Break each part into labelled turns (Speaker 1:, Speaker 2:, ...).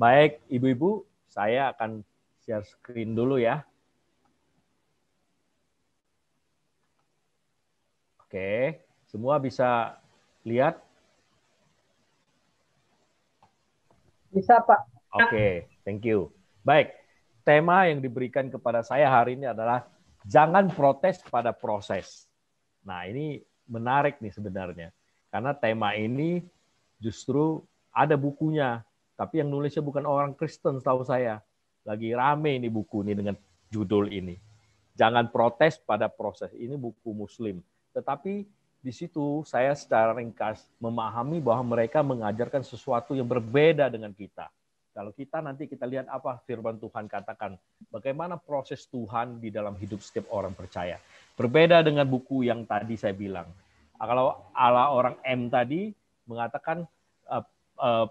Speaker 1: Baik, Ibu-ibu, saya akan share screen dulu ya. Oke, semua bisa lihat?
Speaker 2: Bisa, Pak.
Speaker 1: Oke, thank you. Baik, tema yang diberikan kepada saya hari ini adalah jangan protes pada proses. Nah, ini menarik nih sebenarnya. Karena tema ini justru ada bukunya, tapi yang nulisnya bukan orang Kristen setahu saya. Lagi rame ini buku ini dengan judul ini. Jangan protes pada proses. Ini buku Muslim. Tetapi di situ saya secara ringkas memahami bahwa mereka mengajarkan sesuatu yang berbeda dengan kita. Kalau kita nanti kita lihat apa firman Tuhan katakan, bagaimana proses Tuhan di dalam hidup setiap orang percaya. Berbeda dengan buku yang tadi saya bilang. Kalau ala orang M tadi mengatakan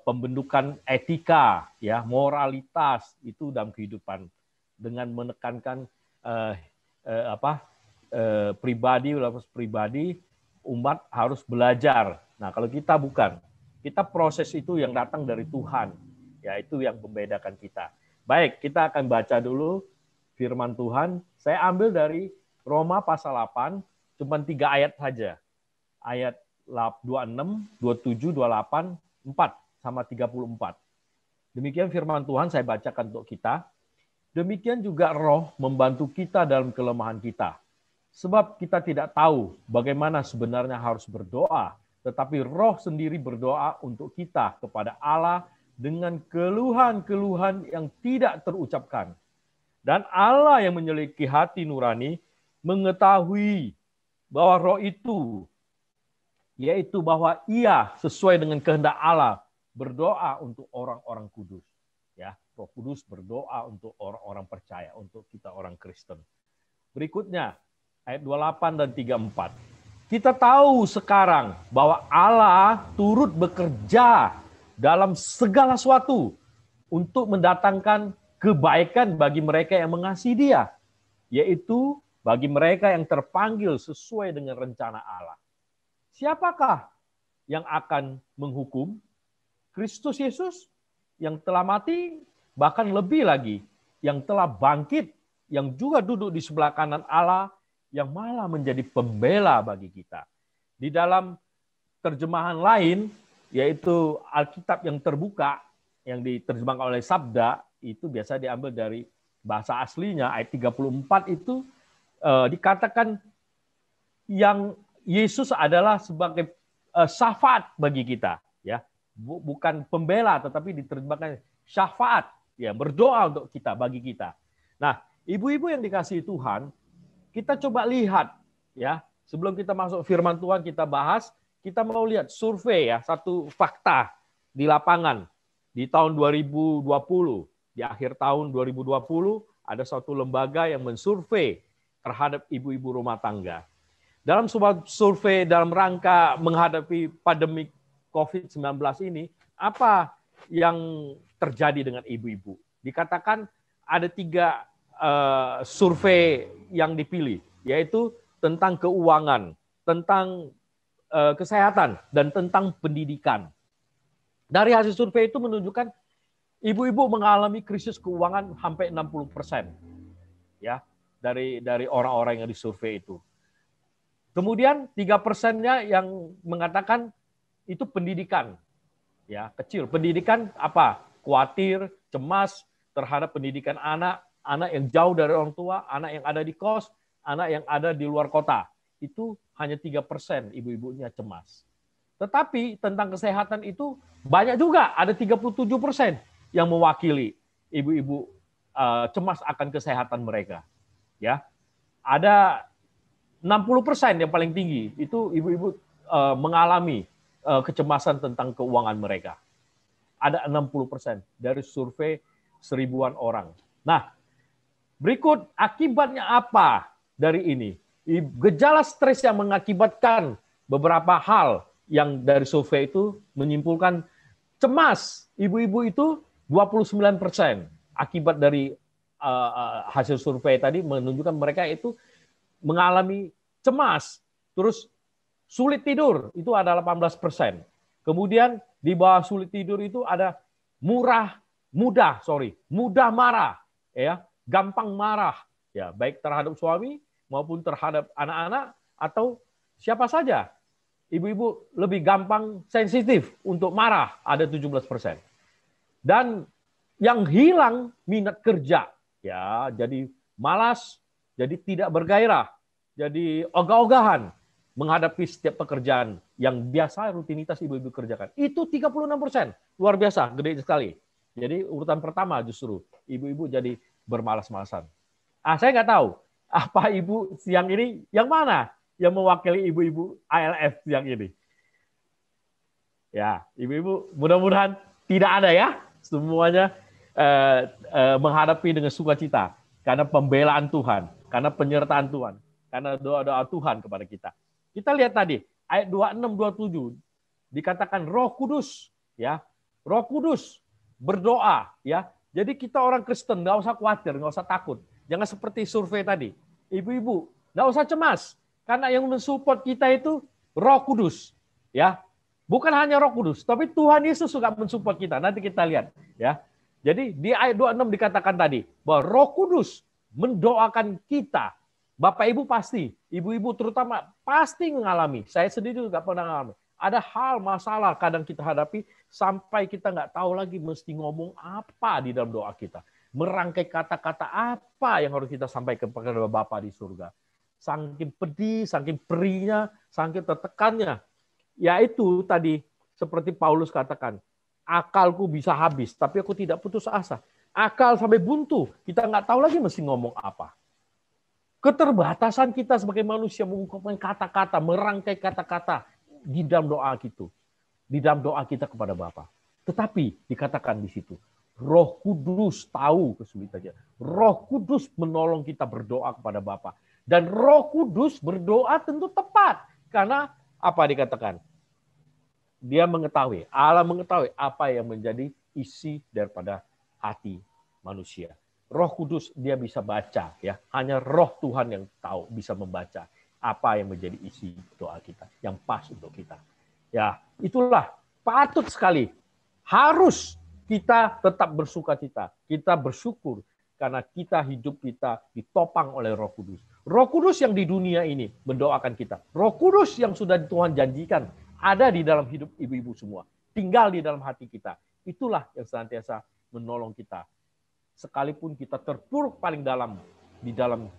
Speaker 1: pembentukan etika, ya moralitas itu dalam kehidupan dengan menekankan pribadi umat harus belajar. Nah kalau kita bukan, kita proses itu yang datang dari Tuhan. Ya, itu yang membedakan kita. Baik, kita akan baca dulu firman Tuhan. Saya ambil dari Roma pasal 8, cuma 3 ayat saja. Ayat 26, 27, 28, 4 sama 34. Demikian firman Tuhan saya bacakan untuk kita. Demikian juga Roh membantu kita dalam kelemahan kita. Sebab kita tidak tahu bagaimana sebenarnya harus berdoa, tetapi Roh sendiri berdoa untuk kita kepada Allah dengan keluhan-keluhan yang tidak terucapkan. Dan Allah yang menyelidiki hati nurani mengetahui bahwa Roh itu, yaitu bahwa Ia sesuai dengan kehendak Allah berdoa untuk orang-orang kudus. Ya, Roh Kudus berdoa untuk orang-orang percaya, untuk kita orang Kristen. Berikutnya ayat 28 dan 34. Kita tahu sekarang bahwa Allah turut bekerja dalam segala sesuatu untuk mendatangkan kebaikan bagi mereka yang mengasihi Dia, yaitu bagi mereka yang terpanggil sesuai dengan rencana Allah. Siapakah yang akan menghukum? Kristus Yesus yang telah mati, bahkan lebih lagi, yang telah bangkit, yang juga duduk di sebelah kanan Allah, yang malah menjadi pembela bagi kita. Di dalam terjemahan lain, yaitu Alkitab yang terbuka, yang diterjemahkan oleh Sabda, itu biasa diambil dari bahasa aslinya, ayat 34 itu dikatakan yang Yesus adalah sebagai syafaat bagi kita, ya, bukan pembela, tetapi diterjemahkan syafaat, ya, berdoa untuk kita, bagi kita. Nah, ibu-ibu yang dikasihi Tuhan, kita coba lihat, ya, sebelum kita masuk firman Tuhan kita bahas, kita mau lihat survei, ya, satu fakta di lapangan di tahun 2020, di akhir tahun 2020 ada suatu lembaga yang mensurvei terhadap ibu-ibu rumah tangga. Dalam sebuah survei dalam rangka menghadapi pandemi COVID-19 ini, apa yang terjadi dengan ibu-ibu? Dikatakan ada 3 survei yang dipilih, yaitu tentang keuangan, tentang kesehatan, dan tentang pendidikan. Dari hasil survei itu menunjukkan ibu-ibu mengalami krisis keuangan hampir 60%, ya, dari orang-orang yang disurvei itu. Kemudian 3%-nya yang mengatakan itu pendidikan, ya, kecil. Pendidikan apa? Khawatir, cemas terhadap pendidikan anak, anak yang jauh dari orang tua, anak yang ada di kos, anak yang ada di luar kota. Itu hanya 3% ibu-ibunya cemas. Tetapi tentang kesehatan itu banyak juga, ada 37% yang mewakili ibu-ibu cemas akan kesehatan mereka. Ya, ada 60% yang paling tinggi itu ibu-ibu mengalami kecemasan tentang keuangan mereka. Ada 60% dari survei 1000-an orang. Nah, berikut akibatnya apa dari ini? Gejala stres yang mengakibatkan beberapa hal yang dari survei itu menyimpulkan cemas. Ibu-ibu itu 29% akibat dari hasil survei tadi menunjukkan mereka itu mengalami cemas, terus sulit tidur, itu ada 18%. Kemudian di bawah sulit tidur itu ada murah mudah marah, ya, gampang marah, ya, baik terhadap suami maupun terhadap anak-anak atau siapa saja. Ibu-ibu lebih gampang sensitif untuk marah, ada 17%. Dan yang hilang minat kerja, ya, jadi malas, jadi tidak bergairah, jadi ogah-ogahan menghadapi setiap pekerjaan yang biasa rutinitas ibu-ibu kerjakan. Itu 36%. Luar biasa, gede sekali. Jadi urutan pertama justru ibu-ibu jadi bermalas-malasan. Saya nggak tahu apa ibu siang ini yang mana yang mewakili ibu-ibu ALF siang ini. Ya, ibu-ibu mudah-mudahan tidak ada ya. Semuanya menghadapi dengan sukacita karena pembelaan Tuhan, karena penyertaan Tuhan, karena doa-doa Tuhan kepada kita. Kita lihat tadi ayat 26-27 dikatakan Roh Kudus, ya, Roh Kudus berdoa, ya. Jadi kita orang Kristen nggak usah khawatir, nggak usah takut. Jangan seperti survei tadi. Ibu-ibu nggak usah cemas karena yang mensupport kita itu Roh Kudus, ya. Bukan hanya Roh Kudus, tapi Tuhan Yesus juga mensupport kita. Nanti kita lihat, ya. Jadi di ayat 26 dikatakan tadi bahwa Roh Kudus mendoakan kita. Bapak Ibu pasti, ibu-ibu terutama pasti mengalami. Saya sendiri juga pernah mengalami. Ada hal masalah kadang kita hadapi sampai kita nggak tahu lagi mesti ngomong apa di dalam doa kita. Merangkai kata-kata apa yang harus kita sampaikan kepada Bapa di surga. Saking pedih, saking perihnya, saking tertekannya. Yaitu tadi seperti Paulus katakan, akalku bisa habis, tapi aku tidak putus asa. Akal sampai buntu, kita nggak tahu lagi mesti ngomong apa. Keterbatasan kita sebagai manusia mengungkapkan kata-kata, merangkai kata-kata di dalam doa gitu, di dalam doa kita kepada Bapa. Tetapi dikatakan di situ, Roh Kudus tahu kesulitannya. Roh Kudus menolong kita berdoa kepada Bapa. Dan Roh Kudus berdoa tentu tepat. Karena apa dikatakan? Dia mengetahui, Allah mengetahui apa yang menjadi isi daripada hati manusia. Roh Kudus dia bisa baca, ya. Hanya Roh Tuhan yang tahu, bisa membaca apa yang menjadi isi doa kita, yang pas untuk kita. Ya, itulah patut sekali. Harus kita tetap bersukacita, kita bersyukur karena kita hidup kita ditopang oleh Roh Kudus. Roh Kudus yang di dunia ini mendoakan kita. Roh Kudus yang sudah Tuhan janjikan ada di dalam hidup ibu-ibu semua, tinggal di dalam hati kita. Itulah yang senantiasa menolong kita. Sekalipun kita terpuruk paling dalam di dalam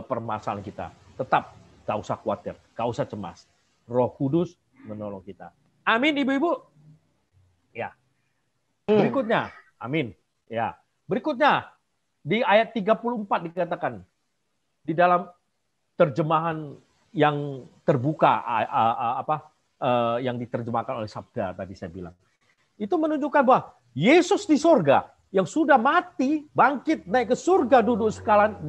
Speaker 1: permasalahan kita, tetap gak usah khawatir, gak usah cemas. Roh Kudus menolong kita. Amin, ibu-ibu. Ya. Berikutnya, amin. Ya. Berikutnya di ayat 34 dikatakan di dalam terjemahan yang terbuka yang diterjemahkan oleh Sabda tadi saya bilang. Itu menunjukkan bahwa Yesus di surga yang sudah mati, bangkit, naik ke surga, duduk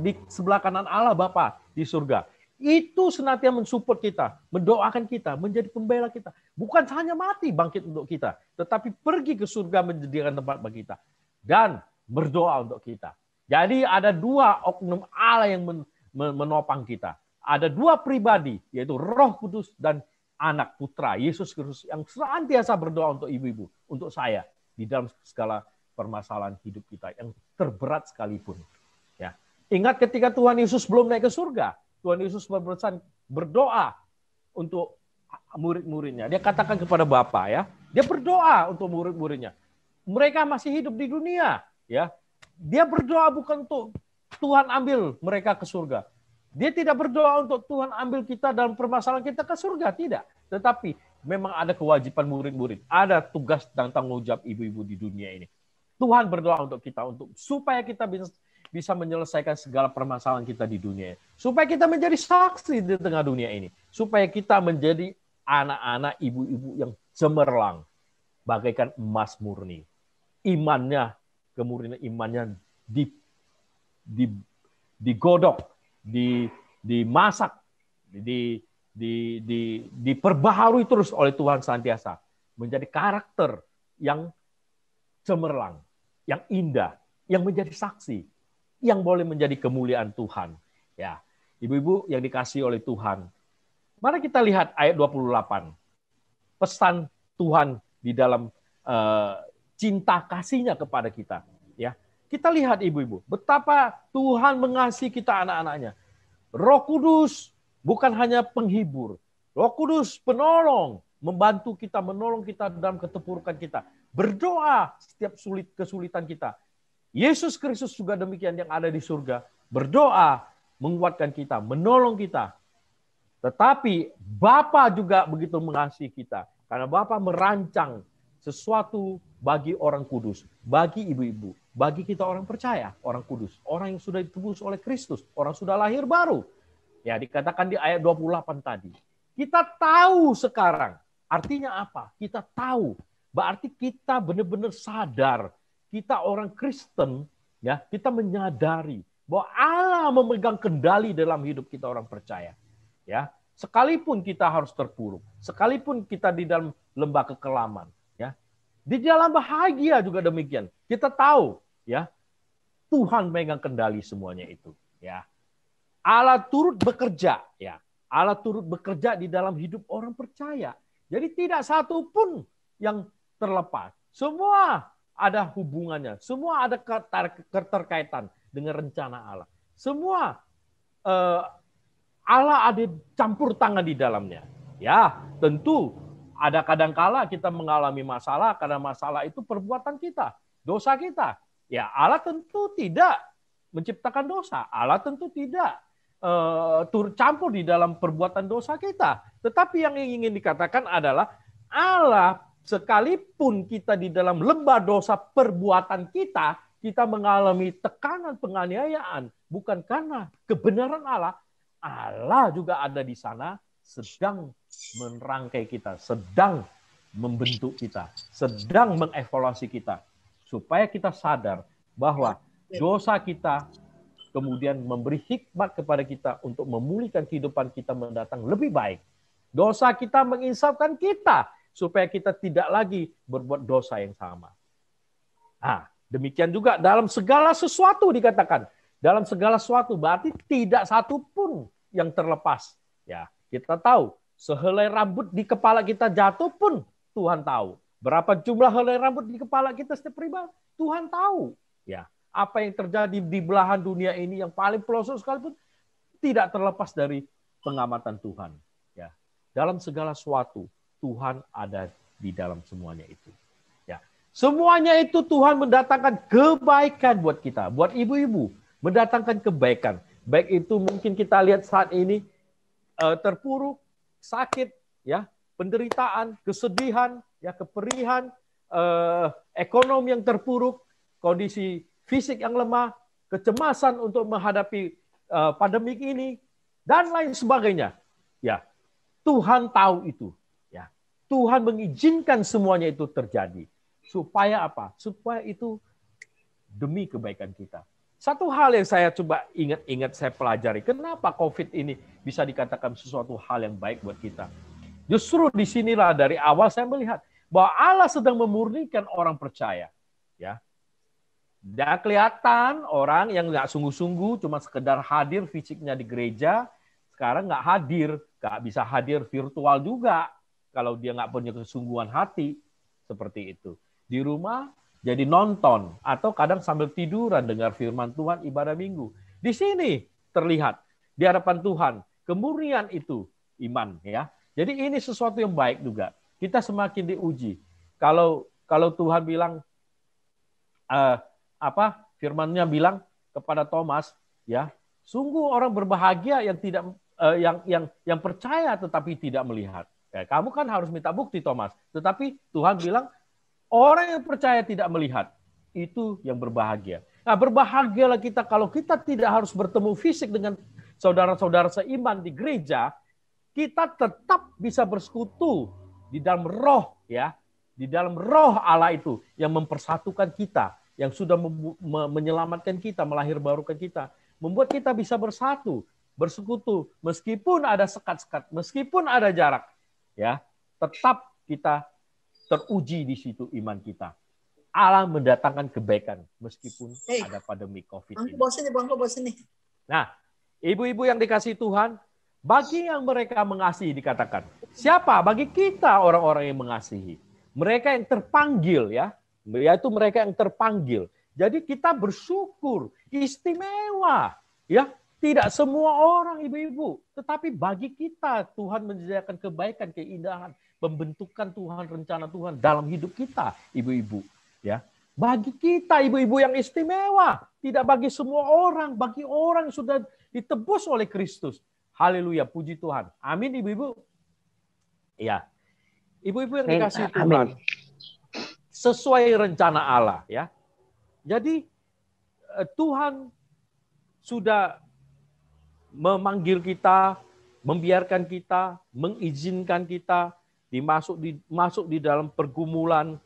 Speaker 1: di sebelah kanan Allah Bapa di surga. Itu senantiasa mensupport kita, mendoakan kita, menjadi pembela kita. Bukan hanya mati, bangkit untuk kita, tetapi pergi ke surga menjadikan tempat bagi kita. Dan berdoa untuk kita. Jadi ada dua oknum Allah yang menopang kita. Ada dua pribadi, yaitu Roh Kudus dan Anak Putra, Yesus Kristus, yang senantiasa berdoa untuk ibu-ibu, untuk saya, di dalam segala permasalahan hidup kita yang terberat sekalipun. Ya. Ingat ketika Tuhan Yesus belum naik ke surga, Tuhan Yesus berdoa untuk murid-muridnya. Dia katakan kepada Bapa, ya, dia berdoa untuk murid-muridnya. Mereka masih hidup di dunia, ya. Dia berdoa bukan untuk Tuhan ambil mereka ke surga. Dia tidak berdoa untuk Tuhan ambil kita dalam permasalahan kita ke surga, tidak. Tetapi memang ada kewajiban murid-murid, ada tugas dan tanggung jawab ibu-ibu di dunia ini. Tuhan berdoa untuk kita supaya kita bisa menyelesaikan segala permasalahan kita di dunia ini. Supaya kita menjadi saksi di tengah dunia ini. Supaya kita menjadi anak-anak ibu-ibu yang cemerlang. Bagaikan emas murni. Imannya, kemurnian imannya digodok, dimasak, diperbaharui terus oleh Tuhan senantiasa. Menjadi karakter yang cemerlang, yang indah, yang menjadi saksi, yang boleh menjadi kemuliaan Tuhan. Ya, ibu-ibu yang dikasihi oleh Tuhan. Mari kita lihat ayat 28. Pesan Tuhan di dalam cinta kasihnya kepada kita. Ya, kita lihat ibu-ibu, betapa Tuhan mengasihi kita anak-anaknya. Roh Kudus bukan hanya penghibur, Roh Kudus penolong, membantu kita, menolong kita dalam keterpurukan kita. Berdoa setiap kesulitan kita. Yesus Kristus juga demikian yang ada di surga. Berdoa, menguatkan kita, menolong kita. Tetapi Bapa juga begitu mengasihi kita. Karena Bapa merancang sesuatu bagi orang kudus, bagi ibu-ibu, bagi kita orang percaya, orang kudus, orang yang sudah ditebus oleh Kristus, orang sudah lahir baru. Ya, dikatakan di ayat 28 tadi. Kita tahu sekarang, artinya apa? Kita tahu, berarti kita benar-benar sadar, kita orang Kristen, ya, kita menyadari bahwa Allah memegang kendali dalam hidup kita orang percaya. Ya, sekalipun kita harus terpuruk, sekalipun kita di dalam lembah kekelaman, ya, di dalam bahagia juga demikian. Kita tahu, ya, Tuhan megang kendali semuanya itu. Ya, Allah turut bekerja, ya, Allah turut bekerja di dalam hidup orang percaya. Jadi tidak satu pun yang terlepas. Semua ada hubungannya, semua ada keterkaitan dengan rencana Allah. Semua Allah ada campur tangan di dalamnya. Ya, tentu ada kadangkala kita mengalami masalah karena masalah itu perbuatan kita, dosa kita. Ya, Allah tentu tidak menciptakan dosa. Allah tentu tidak turut campur di dalam perbuatan dosa kita. Tetapi yang ingin dikatakan adalah Allah sekalipun kita di dalam lembah dosa perbuatan kita, kita mengalami tekanan penganiayaan bukan karena kebenaran Allah. Allah juga ada di sana sedang merangkai kita, sedang membentuk kita, sedang mengevaluasi kita supaya kita sadar bahwa dosa kita kemudian memberi hikmat kepada kita untuk memulihkan kehidupan kita mendatang lebih baik. Dosa kita menginsafkan kita supaya kita tidak lagi berbuat dosa yang sama. Nah, demikian juga dalam segala sesuatu dikatakan. Dalam segala sesuatu berarti tidak satu pun yang terlepas. Ya, kita tahu sehelai rambut di kepala kita jatuh pun Tuhan tahu. Berapa jumlah helai rambut di kepala kita setiap pribadi Tuhan tahu. Ya, apa yang terjadi di belahan dunia ini yang paling pelosok sekalipun tidak terlepas dari pengamatan Tuhan. Ya, dalam segala sesuatu Tuhan ada di dalam semuanya itu. Ya, semuanya itu Tuhan mendatangkan kebaikan buat kita, buat ibu-ibu, mendatangkan kebaikan. Baik itu mungkin kita lihat saat ini terpuruk, sakit, ya, penderitaan, kesedihan, ya, keperihan, ekonomi yang terpuruk, kondisi fisik yang lemah, kecemasan untuk menghadapi pandemik ini, dan lain sebagainya. Ya, Tuhan tahu itu. Ya, Tuhan mengizinkan semuanya itu terjadi. Supaya apa? Supaya itu demi kebaikan kita. Satu hal yang saya coba ingat-ingat, saya pelajari. Kenapa COVID ini bisa dikatakan sesuatu hal yang baik buat kita? Justru disinilah dari awal saya melihat bahwa Allah sedang memurnikan orang percaya. Ya, dan kelihatan orang yang nggak sungguh-sungguh cuma sekedar hadir fisiknya di gereja, sekarang nggak hadir, nggak bisa hadir virtual juga kalau dia nggak punya kesungguhan hati seperti itu. Di rumah jadi nonton atau kadang sambil tiduran dengar firman Tuhan ibadah minggu. Di sini terlihat di hadapan Tuhan kemurnian itu iman, ya. Jadi ini sesuatu yang baik juga. Kita semakin diuji. Kalau Tuhan bilang firman-Nya bilang kepada Thomas, ya, sungguh orang berbahagia yang tidak yang percaya tetapi tidak melihat. Ya, kamu kan harus minta bukti, Thomas. Tetapi Tuhan bilang orang yang percaya tidak melihat itu yang berbahagia. Nah, berbahagialah kita kalau kita tidak harus bertemu fisik dengan saudara-saudara seiman di gereja, kita tetap bisa bersekutu di dalam roh, ya, di dalam roh Allah itu yang mempersatukan kita, yang sudah menyelamatkan kita, melahirbarukan kita, membuat kita bisa bersatu, bersekutu, meskipun ada sekat-sekat, meskipun ada jarak, ya, tetap kita teruji di situ iman kita. Allah mendatangkan kebaikan meskipun ada pandemi COVID ini. Nah, ibu-ibu yang dikasihi Tuhan, bagi yang mereka mengasihi dikatakan. Siapa? Bagi kita orang-orang yang mengasihi. Mereka yang terpanggil, ya. yaitu mereka yang terpanggil. Jadi kita bersyukur, istimewa, ya. Tidak semua orang, ibu-ibu, tetapi bagi kita Tuhan menyediakan kebaikan, keindahan, pembentukan Tuhan, rencana Tuhan dalam hidup kita, ibu-ibu, ya. Bagi kita, ibu-ibu yang istimewa, tidak bagi semua orang, bagi orang yang sudah ditebus oleh Kristus. Haleluya, puji Tuhan. Amin, ibu-ibu. Ya, ibu-ibu yang dikasihi Tuhan, sesuai rencana Allah, ya. Jadi Tuhan sudah memanggil kita, membiarkan kita, mengizinkan kita masuk di dalam pergumulan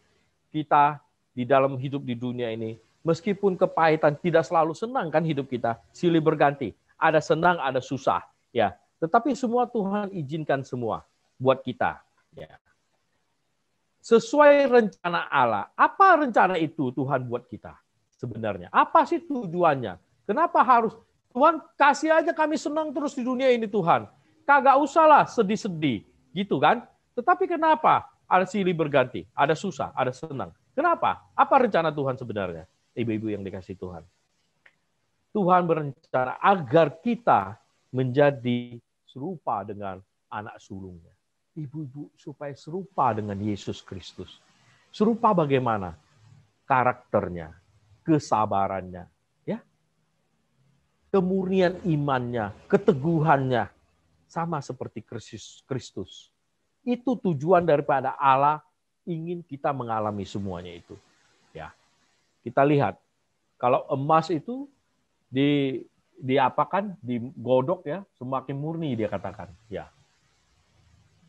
Speaker 1: kita di dalam hidup di dunia ini. Meskipun kepahitan, tidak selalu senang kan hidup kita, silih berganti. Ada senang, ada susah, ya. Tetapi semua Tuhan izinkan semua buat kita, ya. Sesuai rencana Allah. Apa rencana itu Tuhan buat kita sebenarnya? Apa sih tujuannya? Kenapa harus Tuhan kasih aja kami senang terus di dunia ini Tuhan. Kagak usahlah sedih-sedih, gitu kan? Tetapi kenapa ada silih berganti, ada susah, ada senang? Kenapa? Apa rencana Tuhan sebenarnya? Ibu-ibu yang dikasih Tuhan. Tuhan berencana agar kita menjadi serupa dengan anak sulungnya. Ibu-ibu supaya serupa dengan Yesus Kristus. Serupa bagaimana? Karakternya, kesabarannya, ya, kemurnian imannya, keteguhannya, sama seperti Kristus. Itu tujuan daripada Allah ingin kita mengalami semuanya itu. Ya, kita lihat kalau emas itu diapakan, digodok ya, semakin murni dia katakan, ya,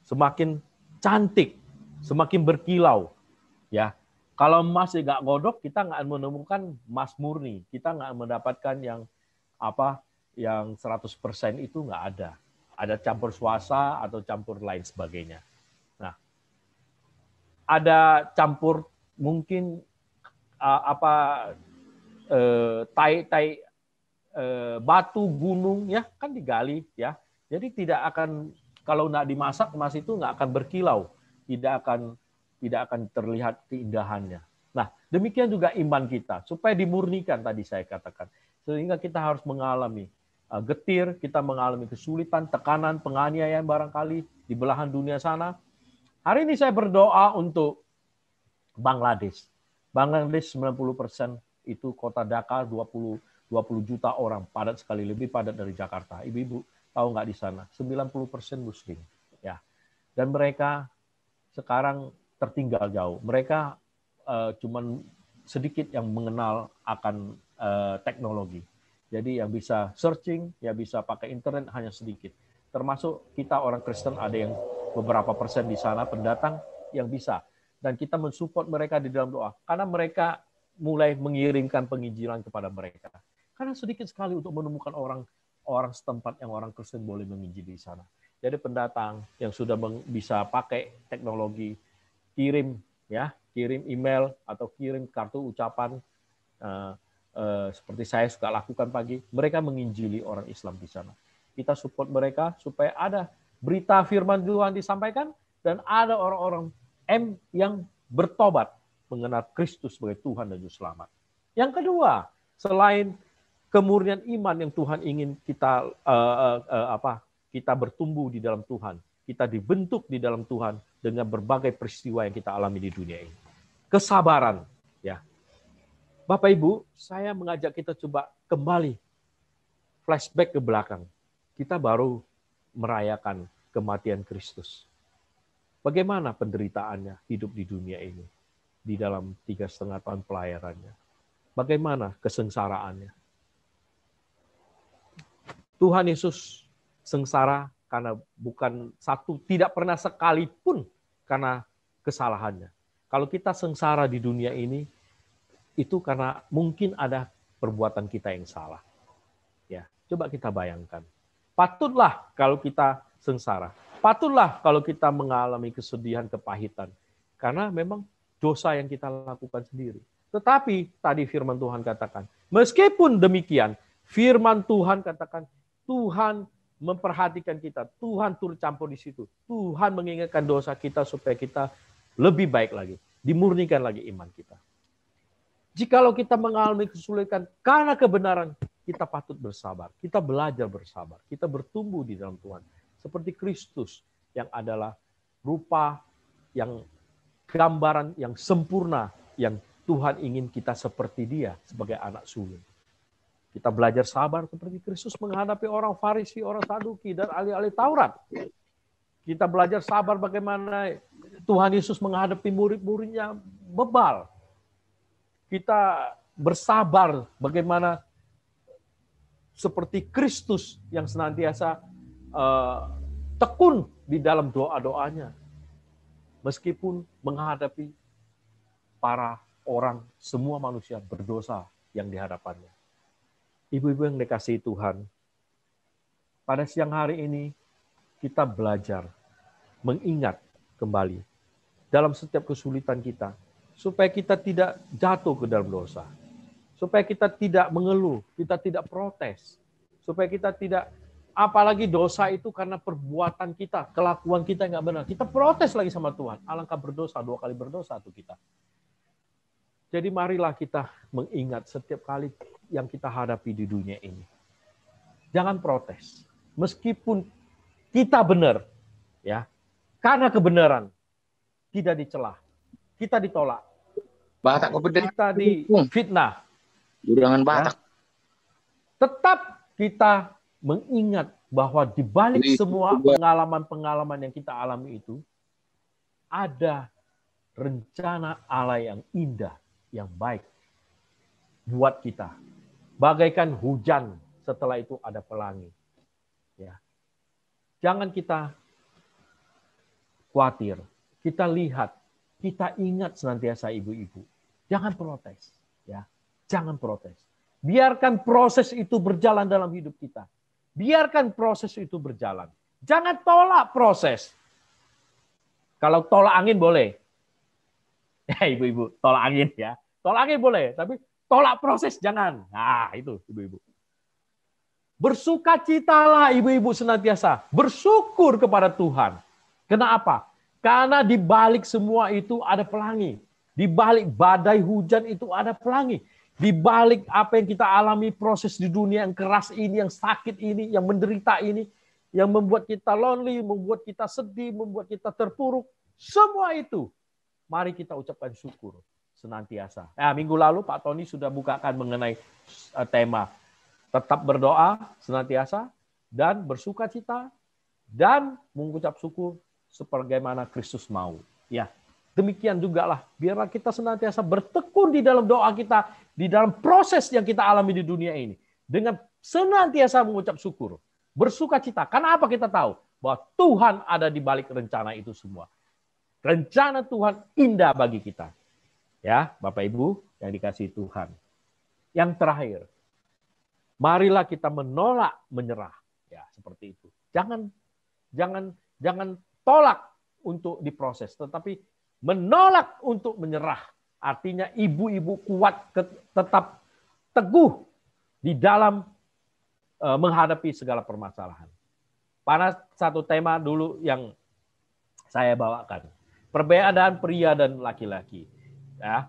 Speaker 1: semakin cantik, semakin berkilau, ya. Kalau emas nggak godok, kita nggak menemukan emas murni, kita nggak mendapatkan yang 100% itu nggak ada. Ada campur suasa atau campur lain sebagainya. Nah, ada campur mungkin batu gunung ya kan digali ya. Jadi tidak akan, kalau nggak dimasak emas itu nggak akan berkilau, tidak akan terlihat keindahannya. Nah, demikian juga iman kita supaya dimurnikan tadi saya katakan. Sehingga kita harus mengalami getir, kita mengalami kesulitan, tekanan, penganiayaan barangkali di belahan dunia sana. Hari ini saya berdoa untuk Bangladesh. Bangladesh 90% itu kota Dhaka, 20 juta orang, padat sekali, lebih padat dari Jakarta. Ibu-ibu tahu nggak di sana? 90% Muslim. Ya. Dan mereka sekarang tertinggal jauh. Mereka cuman sedikit yang mengenal akan teknologi. Jadi yang bisa searching, ya bisa pakai internet hanya sedikit. Termasuk kita orang Kristen ada yang beberapa persen di sana pendatang yang bisa. Dan kita mensupport mereka di dalam doa. Karena mereka mulai mengirimkan penginjilan kepada mereka. Karena sedikit sekali untuk menemukan orang setempat yang orang Kristen boleh menginjili di sana. Jadi pendatang yang sudah bisa pakai teknologi, kirim email atau kirim kartu ucapan, seperti saya suka lakukan pagi, mereka menginjili orang Islam di sana. Kita support mereka supaya ada berita firman Tuhan disampaikan dan ada orang-orang yang bertobat mengenal Kristus sebagai Tuhan dan Juru Selamat. Yang kedua, selain kemurnian iman yang Tuhan ingin kita kita bertumbuh di dalam Tuhan, kita dibentuk di dalam Tuhan dengan berbagai peristiwa yang kita alami di dunia ini. Kesabaran, ya. Bapak Ibu, saya mengajak kita coba kembali flashback ke belakang. Kita baru merayakan kematian Kristus. Bagaimana penderitaannya hidup di dunia ini di dalam 3,5 tahun pelayarannya? Bagaimana kesengsaraannya? Tuhan Yesus sengsara karena tidak pernah sekalipun karena kesalahannya. Kalau kita sengsara di dunia ini, itu karena mungkin ada perbuatan kita yang salah. Ya, coba kita bayangkan. Patutlah kalau kita sengsara. Patutlah kalau kita mengalami kesedihan, kepahitan. Karena memang dosa yang kita lakukan sendiri. Tetapi tadi firman Tuhan katakan, meskipun demikian, firman Tuhan katakan, Tuhan memperhatikan kita. Tuhan turut campur di situ. Tuhan mengingatkan dosa kita supaya kita lebih baik lagi. Dimurnikan lagi iman kita. Jikalau kita mengalami kesulitan karena kebenaran, kita patut bersabar. Kita belajar bersabar. Kita bertumbuh di dalam Tuhan. Seperti Kristus yang adalah rupa yang gambaran yang sempurna yang Tuhan ingin kita seperti Dia sebagai anak sulung. Kita belajar sabar seperti Kristus menghadapi orang Farisi, orang Saduki, dan ahli-ahli Taurat. Kita belajar sabar bagaimana Tuhan Yesus menghadapi murid-muridnya bebal. Kita bersabar bagaimana seperti Kristus yang senantiasa tekun di dalam doa-doanya. Meskipun menghadapi para orang, semua manusia berdosa yang di hadapannya. Ibu-ibu yang dikasihi Tuhan, pada siang hari ini kita belajar mengingat kembali dalam setiap kesulitan kita, supaya kita tidak jatuh ke dalam dosa, supaya kita tidak mengeluh, kita tidak protes, supaya kita tidak, apalagi dosa itu karena perbuatan kita, kelakuan kita nggak benar, kita protes lagi sama Tuhan, alangkah berdosa, 2 kali berdosa tuh kita. Jadi marilah kita mengingat setiap kali yang kita hadapi di dunia ini. Jangan protes. Meskipun kita benar, ya, karena kebenaran tidak dicela, kita ditolak, kita difitnah, ya. Tetap kita mengingat bahwa di balik semua pengalaman-pengalaman yang kita alami itu, ada rencana Allah yang indah, yang baik buat kita. Bagaikan hujan, setelah itu ada pelangi. Ya. Jangan kita khawatir. Kita lihat, kita ingat senantiasa ibu-ibu. Jangan protes. Ya. Jangan protes. Biarkan proses itu berjalan dalam hidup kita. Biarkan proses itu berjalan. Jangan tolak proses. Kalau tolak angin boleh. Ya, ibu-ibu, tolak angin ya. Tolak angin boleh, tapi tolak proses jangan. Nah, itu ibu-ibu. Bersukacitalah ibu-ibu senantiasa. Bersyukur kepada Tuhan. Kenapa? Karena di balik semua itu ada pelangi. Di balik badai hujan itu ada pelangi. Di balik apa yang kita alami, proses di dunia yang keras ini, yang sakit ini, yang menderita ini, yang membuat kita lonely, membuat kita sedih, membuat kita terpuruk. Semua itu, mari kita ucapkan syukur senantiasa. Minggu lalu Pak Tony sudah bukakan mengenai tema tetap berdoa senantiasa dan bersukacita dan mengucap syukur sebagaimana Kristus mau. Ya, demikian juga lah. Biarlah kita senantiasa bertekun di dalam doa kita, di dalam proses yang kita alami di dunia ini, dengan senantiasa mengucap syukur, bersukacita. Karena apa kita tahu? Bahwa Tuhan ada di balik rencana itu semua. Rencana Tuhan indah bagi kita. Ya, Bapak Ibu yang dikasihi Tuhan. Yang terakhir, marilah kita menolak menyerah. Ya, seperti itu. Jangan tolak untuk diproses, tetapi menolak untuk menyerah. Artinya ibu-ibu kuat, tetap teguh di dalam menghadapi segala permasalahan. Pada satu tema dulu yang saya bawakan, perbedaan pria dan laki-laki. Ya,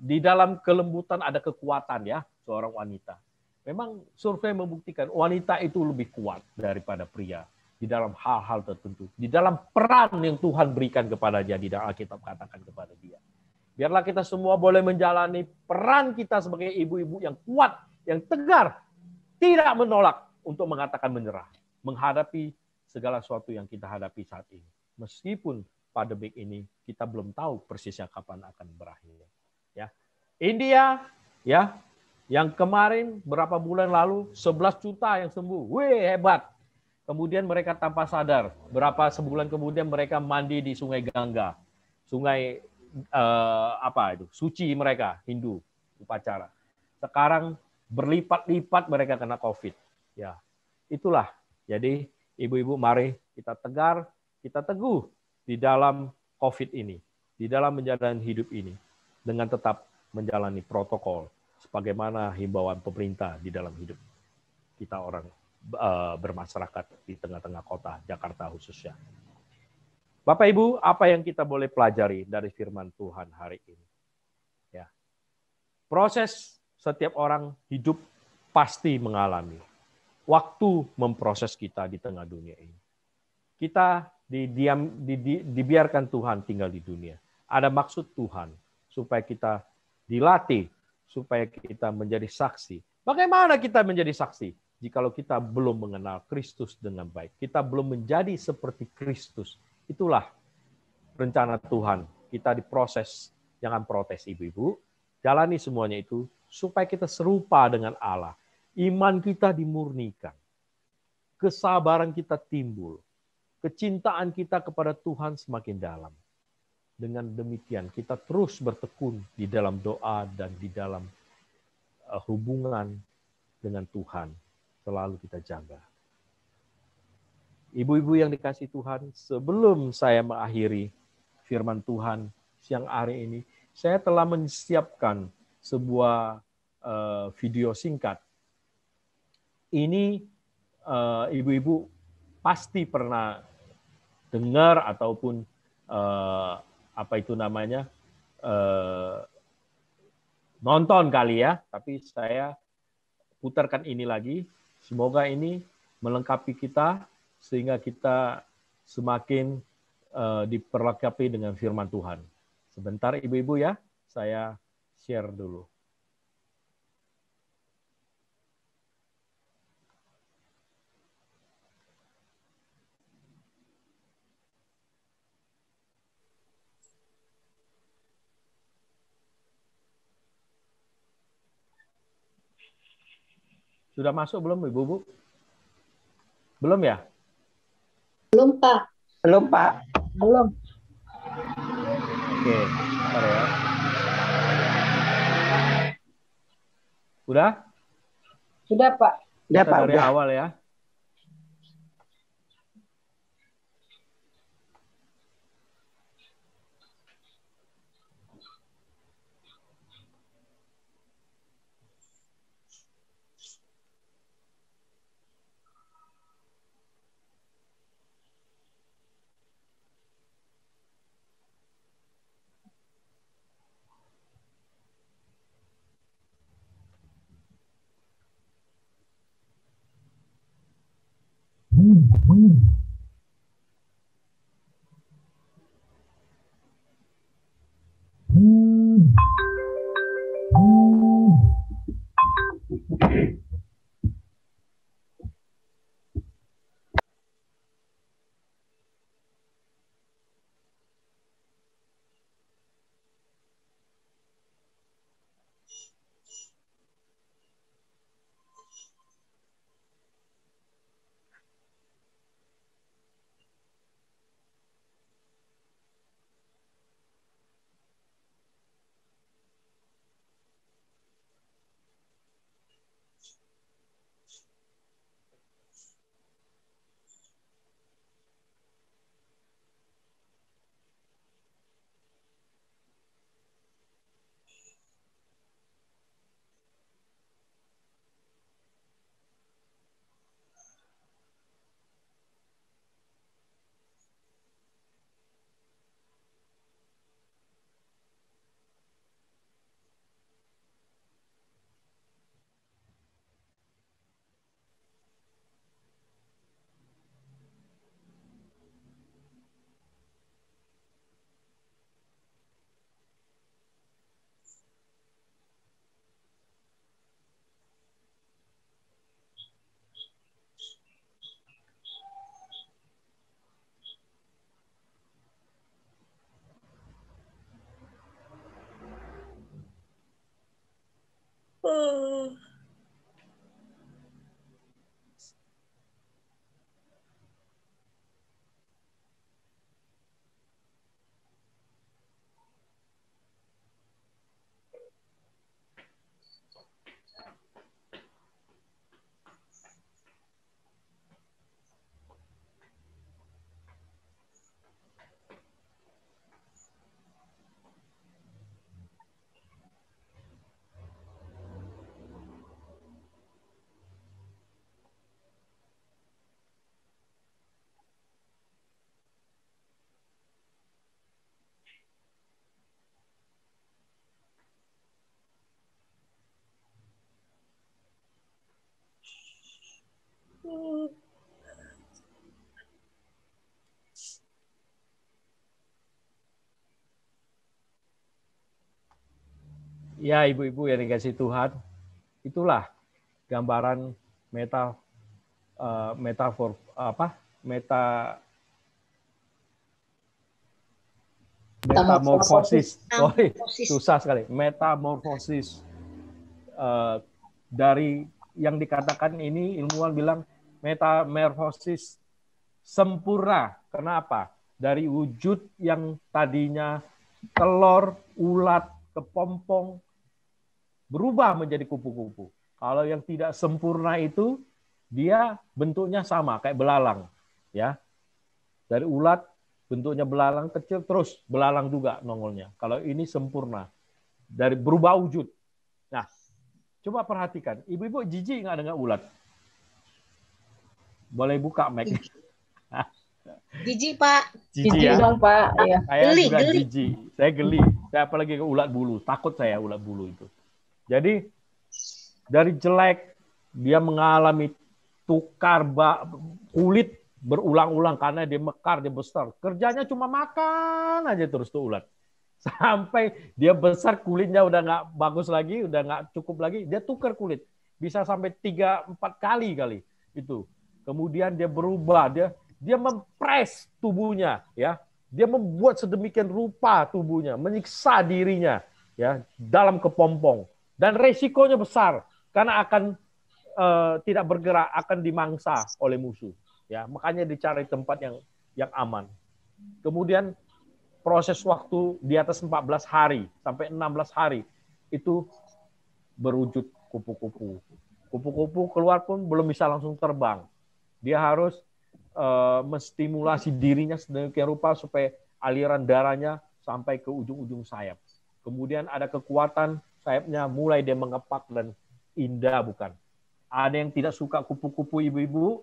Speaker 1: di dalam kelembutan ada kekuatan ya seorang wanita. Memang survei membuktikan wanita itu lebih kuat daripada pria di dalam hal-hal tertentu, di dalam peran yang Tuhan berikan kepada dia, di dalam Alkitab katakan kepada dia. Biarlah kita semua boleh menjalani peran kita sebagai ibu-ibu yang kuat, yang tegar, tidak menolak untuk mengatakan menyerah, menghadapi segala sesuatu yang kita hadapi saat ini. Meskipun pandemik ini kita belum tahu persisnya kapan akan berakhir. Ya, India, ya, yang kemarin berapa bulan lalu 11 juta yang sembuh, wih hebat. Kemudian mereka tanpa sadar, berapa sebulan kemudian mereka mandi di Sungai Gangga, sungai suci mereka Hindu upacara. Sekarang berlipat-lipat mereka kena COVID. Ya, itulah. Jadi ibu-ibu mari kita tegar, kita teguh di dalam COVID ini, di dalam menjalani hidup ini, dengan tetap menjalani protokol sebagaimana himbauan pemerintah di dalam hidup kita orang bermasyarakat di tengah-tengah kota Jakarta khususnya. Bapak Ibu, apa yang kita boleh pelajari dari firman Tuhan hari ini? Proses setiap orang hidup pasti mengalami. Waktu memproses kita di tengah dunia ini. Kita dibiarkan Tuhan tinggal di dunia. Ada maksud Tuhan supaya kita dilatih, supaya kita menjadi saksi. Bagaimana kita menjadi saksi? Jikalau kita belum mengenal Kristus dengan baik, kita belum menjadi seperti Kristus. Itulah rencana Tuhan. Kita diproses, jangan protes ibu-ibu. Jalani semuanya itu supaya kita serupa dengan Allah. Iman kita dimurnikan. Kesabaran kita timbul. Kecintaan kita kepada Tuhan semakin dalam. Dengan demikian kita terus bertekun di dalam doa dan di dalam hubungan dengan Tuhan. Selalu kita jaga. Ibu-ibu yang dikasihi Tuhan, sebelum saya mengakhiri firman Tuhan siang hari ini, saya telah menyiapkan sebuah video singkat. Ini ibu-ibu pasti pernah dengar ataupun nonton kali ya. Tapi saya putarkan ini lagi. Semoga ini melengkapi kita sehingga kita semakin diperlengkapi dengan firman Tuhan. Sebentar ibu-ibu ya, saya share dulu. Sudah masuk belum ibu-ibu? Belum ya?
Speaker 2: Belum, Pak.
Speaker 3: Belum, Pak.
Speaker 2: Belum.
Speaker 1: Oke, bentar ya. Udah?
Speaker 2: Sudah, Pak.
Speaker 3: Udah,
Speaker 1: Kita
Speaker 3: Pak.
Speaker 1: dari
Speaker 3: Udah.
Speaker 1: awal ya. Ya, ibu-ibu yang dikasih Tuhan, itulah gambaran metafor apa? Metamorfosis. Sorry, susah sekali. Metamorfosis dari yang dikatakan ini ilmuwan bilang metamorfosis sempurna. Kenapa? Dari wujud yang tadinya telur, ulat, kepompong berubah menjadi kupu-kupu. Kalau yang tidak sempurna itu dia bentuknya sama kayak belalang, ya. Dari ulat bentuknya belalang kecil terus belalang juga nongolnya. Kalau ini sempurna dari berubah wujud. Nah, coba perhatikan, ibu-ibu jijik nggak dengan ulat? Boleh buka mic.
Speaker 3: Jijik, Pak.
Speaker 2: Jijik
Speaker 1: ya?
Speaker 2: dong, Pak. Ya.
Speaker 1: Saya
Speaker 3: Geli,
Speaker 1: juga
Speaker 3: geli.
Speaker 1: jijik. Saya geli. Saya apalagi ke ulat bulu. Takut saya ulat bulu itu. Jadi dari jelek dia mengalami tukar kulit berulang-ulang karena dia mekar, dia besar. Kerjanya cuma makan aja terus tuh ulat. Sampai dia besar kulitnya udah nggak bagus lagi, udah nggak cukup lagi, dia tukar kulit. Bisa sampai 3-4 kali itu. Kemudian dia berubah, dia mempres tubuhnya, ya. Dia membuat sedemikian rupa tubuhnya, menyiksa dirinya, ya, dalam kepompong. Dan resikonya besar karena akan tidak bergerak, akan dimangsa oleh musuh. Ya, makanya dicari tempat yang aman. Kemudian proses waktu di atas 14 hari sampai 16 hari itu berwujud kupu-kupu. Kupu-kupu keluar pun belum bisa langsung terbang. Dia harus menstimulasi dirinya sedemikian rupa supaya aliran darahnya sampai ke ujung-ujung sayap. Kemudian ada kekuatan sayapnya mulai dia mengepak dan indah bukan. Ada yang tidak suka kupu-kupu ibu-ibu?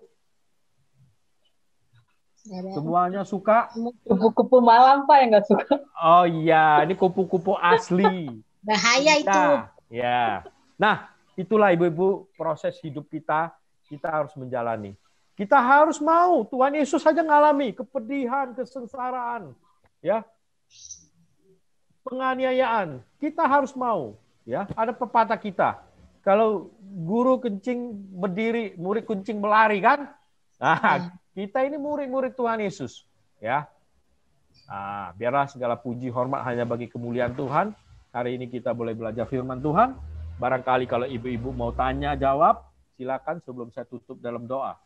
Speaker 1: Semuanya suka?
Speaker 2: Kupu-kupu malam, Pak, yang nggak suka.
Speaker 1: Oh iya, ini kupu-kupu asli.
Speaker 3: Bahaya itu.
Speaker 1: Ya. Nah, itulah ibu-ibu proses hidup kita harus menjalani. Kita harus mau, Tuhan Yesus saja ngalami kepedihan, kesengsaraan, ya. Penganiayaan. Kita harus mau, ya. Ada pepatah kita. Kalau guru kencing berdiri, murid kencing berlari kan? Nah, kita ini murid-murid Tuhan Yesus, ya. Nah, biarlah segala puji hormat hanya bagi kemuliaan Tuhan. Hari ini kita boleh belajar firman Tuhan. Barangkali kalau ibu-ibu mau tanya jawab, silakan sebelum saya tutup dalam doa.